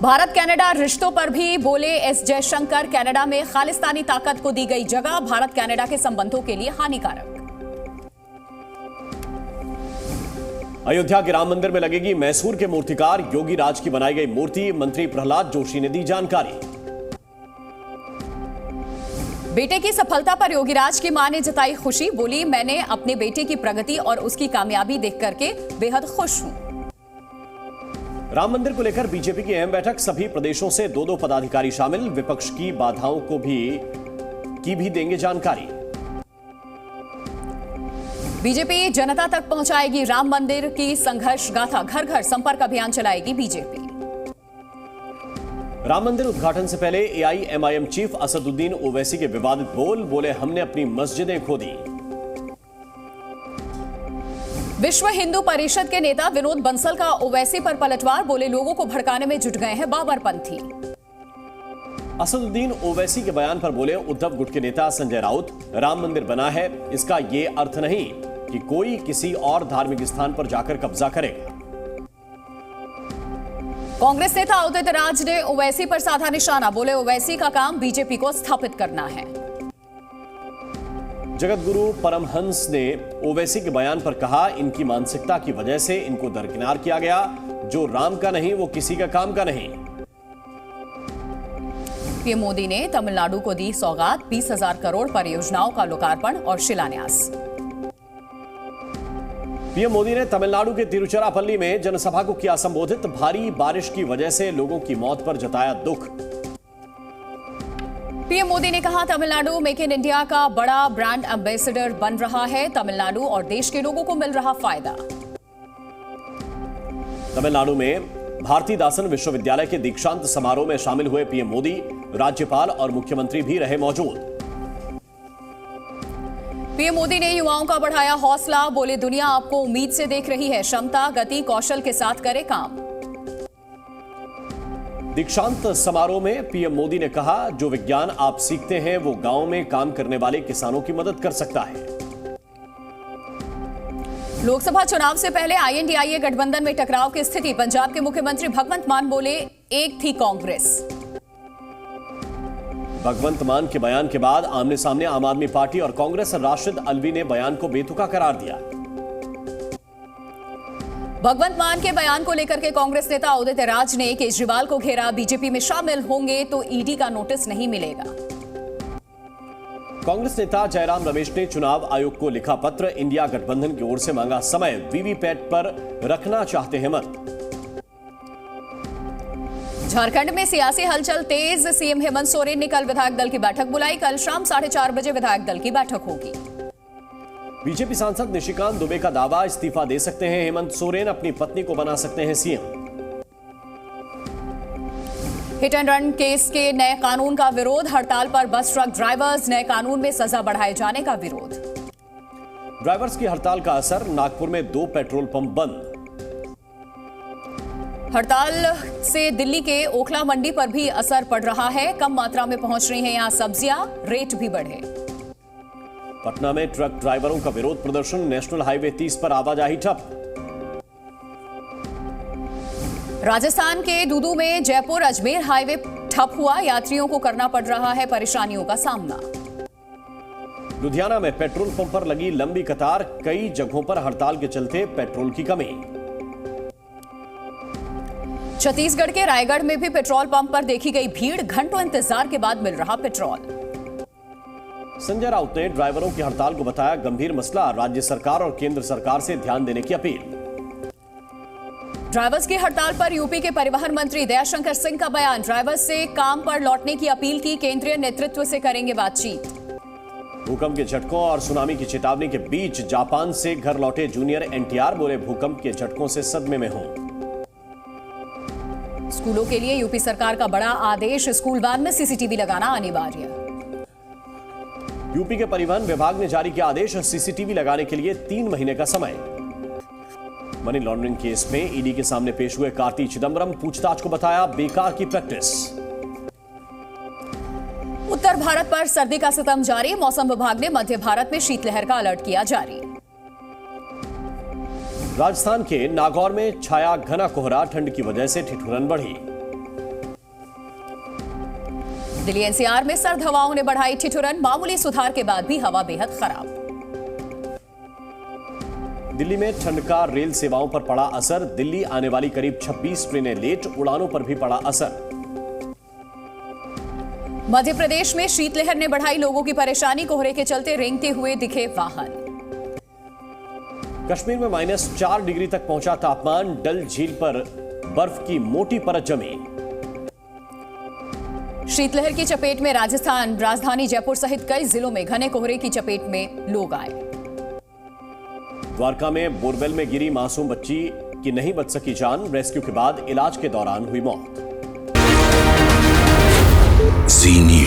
Bharat Canada रिश्तों पर भी बोले एस जयशंकर। कनाडा में खालिस्तानी ताकत को दी गई जगह भारत कनाडा के संबंधों के लिए हानिकारक। अयोध्या के राम मंदिर में लगेगी मैसूर के मूर्तिकार योगी राज की बनाई गई मूर्ति, मंत्री प्रहलाद जोशी ने दी जानकारी। बेटे की सफलता पर योगी राज की मां ने जताई खुशी, बोली मैंने अपने बेटे की प्रगति और उसकी कामयाबी देख करके बेहद खुश हूं। राम मंदिर को लेकर बीजेपी की अहम बैठक, सभी प्रदेशों से 2-2 पदाधिकारी शामिल, विपक्ष की बाधाओं को भी देंगे जानकारी। बीजेपी जनता तक पहुंचाएगी राम मंदिर की संघर्ष गाथा, घर घर संपर्क अभियान चलाएगी बीजेपी। राम मंदिर उद्घाटन से पहले एआईएमआईएम चीफ असदुद्दीन ओवैसी के विवादित बोले हमने अपनी मस्जिदें खो दी। विश्व हिंदू परिषद के नेता विनोद बंसल का ओवैसी पर पलटवार, बोले लोगों को भड़काने में जुट गए हैं बाबरपंथी। असदुद्दीन ओवैसी के बयान पर बोले उद्धव गुट के नेता संजय राउत, राम मंदिर बना है इसका यह अर्थ नहीं कि कोई किसी और धार्मिक स्थान पर जाकर कब्जा करेगा। कांग्रेस नेता उदित राज ने ओवैसी पर साधा निशाना, बोले ओवैसी का काम बीजेपी को स्थापित करना है। जगत गुरु परमहंस ने ओवैसी के बयान पर कहा, इनकी मानसिकता की वजह से इनको दरकिनार किया गया, जो राम का नहीं वो किसी का काम का नहीं। पीएम मोदी ने तमिलनाडु को दी सौगात, 20,000 करोड़ परियोजनाओं का लोकार्पण और शिलान्यास। पीएम मोदी ने तमिलनाडु के तिरुचिरापल्ली में जनसभा को किया संबोधित, भारी बारिश की वजह से लोगों की मौत पर जताया दुख। पीएम मोदी ने कहा तमिलनाडु मेक इन इंडिया का बड़ा ब्रांड एम्बेसडर बन रहा है, तमिलनाडु और देश के लोगों को मिल रहा फायदा। तमिलनाडु में भारतीदासन विश्वविद्यालय के दीक्षांत समारोह में शामिल हुए पीएम मोदी, राज्यपाल और मुख्यमंत्री भी रहे मौजूद। पीएम मोदी ने युवाओं का बढ़ाया हौसला, बोले दुनिया आपको उम्मीद से देख रही है, क्षमता गति कौशल के साथ करे काम। दीक्षांत समारोह में पीएम मोदी ने कहा, जो विज्ञान आप सीखते हैं वो गांव में काम करने वाले किसानों की मदद कर सकता है। लोकसभा चुनाव से पहले आईएनडीआईए गठबंधन में टकराव की स्थिति, पंजाब के मुख्यमंत्री भगवंत मान बोले एक थी कांग्रेस। भगवंत मान के बयान के बाद आमने सामने आम आदमी पार्टी और कांग्रेस, राशिद अलवी ने बयान को बेतुका करार दिया। भगवंत मान के बयान को लेकर के कांग्रेस नेता उदित राज ने केजरीवाल को घेरा, बीजेपी में शामिल होंगे तो ईडी का नोटिस नहीं मिलेगा। कांग्रेस नेता जयराम रमेश ने चुनाव आयोग को लिखा पत्र, इंडिया गठबंधन की ओर से मांगा समय, वीवीपैट पर रखना चाहते हैं मत। झारखंड में सियासी हलचल तेज, सीएम हेमंत सोरेन ने कल विधायक दल की बैठक बुलाई, कल शाम 4:30 बजे विधायक दल की बैठक होगी। बीजेपी सांसद निशिकांत दुबे का दावा, इस्तीफा दे सकते हैं हेमंत सोरेन, अपनी पत्नी को बना सकते हैं CM. Hit and run case के नए कानून का विरोध, हड़ताल पर बस ट्रक ड्राइवर्स, नए कानून में सजा बढ़ाए जाने का विरोध। ड्राइवर्स की हड़ताल का असर, नागपुर में 2 पेट्रोल पंप बंद। हड़ताल से दिल्ली के ओखला मंडी पर भी असर पड़ रहा है, कम मात्रा में पहुंच रही हैं यहां सब्जियां, रेट भी बढ़े। पटना में ट्रक ड्राइवरों का विरोध प्रदर्शन, नेशनल हाईवे 30 पर आवाजाही ठप। राजस्थान के दूदू में जयपुर अजमेर हाईवे ठप हुआ, यात्रियों को करना पड़ रहा है परेशानियों का सामना। लुधियाना में पेट्रोल पंप पर लगी लंबी कतार, कई जगहों पर हड़ताल के चलते पेट्रोल की कमी। छत्तीसगढ़ के रायगढ़ में भी पेट्रोल पंप पर देखी गई भीड़, घंटों इंतजार के बाद मिल रहा पेट्रोल। संजय राउत ने ड्राइवरों की हड़ताल को बताया गंभीर मसला, राज्य सरकार और केंद्र सरकार से ध्यान देने की अपील। ड्राइवर्स की हड़ताल पर यूपी के परिवहन मंत्री दयाशंकर सिंह का बयान, ड्राइवर्स से काम पर लौटने की अपील की, केंद्रीय नेतृत्व से करेंगे बातचीत। भूकंप के झटकों और सुनामी की चेतावनी के बीच जापान से घर लौटे जूनियर एनटीआर, बोले भूकंप के झटकों से सदमे में हूं। स्कूलों के लिए यूपी सरकार का बड़ा आदेश, स्कूल वैन में सीसीटीवी लगाना अनिवार्य। यूपी के परिवहन विभाग ने जारी किया आदेश, सीसीटीवी लगाने के लिए 3 महीने का समय। मनी लॉन्ड्रिंग केस में ईडी के सामने पेश हुए कार्ति चिदंबरम, पूछताछ को बताया बेकार की प्रैक्टिस। उत्तर भारत पर सर्दी का सितम जारी, मौसम विभाग ने मध्य भारत में शीतलहर का अलर्ट किया जारी। राजस्थान के नागौर में छाया घना कोहरा, ठंड की वजह से ठिठुरन बढ़ी। दिल्ली एनसीआर में सर्द हवाओं ने बढ़ाई ठिठुरन, मामूली सुधार के बाद भी हवा बेहद खराब। दिल्ली में ठंड का रेल सेवाओं पर पड़ा असर, दिल्ली आने वाली करीब 26 ट्रेनें लेट, उड़ानों पर भी पड़ा असर। मध्य प्रदेश में शीतलहर ने बढ़ाई लोगों की परेशानी, कोहरे के चलते रेंगते हुए दिखे वाहन। कश्मीर में -4 डिग्री तक पहुंचा तापमान, डल झील पर बर्फ की मोटी परत जमी। शीतलहर की चपेट में राजस्थान, राजधानी जयपुर सहित कई जिलों में घने कोहरे की चपेट में लोग आए। द्वारका में बोरवेल में गिरी मासूम बच्ची की नहीं बच सकी जान, रेस्क्यू के बाद इलाज के दौरान हुई मौत। जी न्यूज़।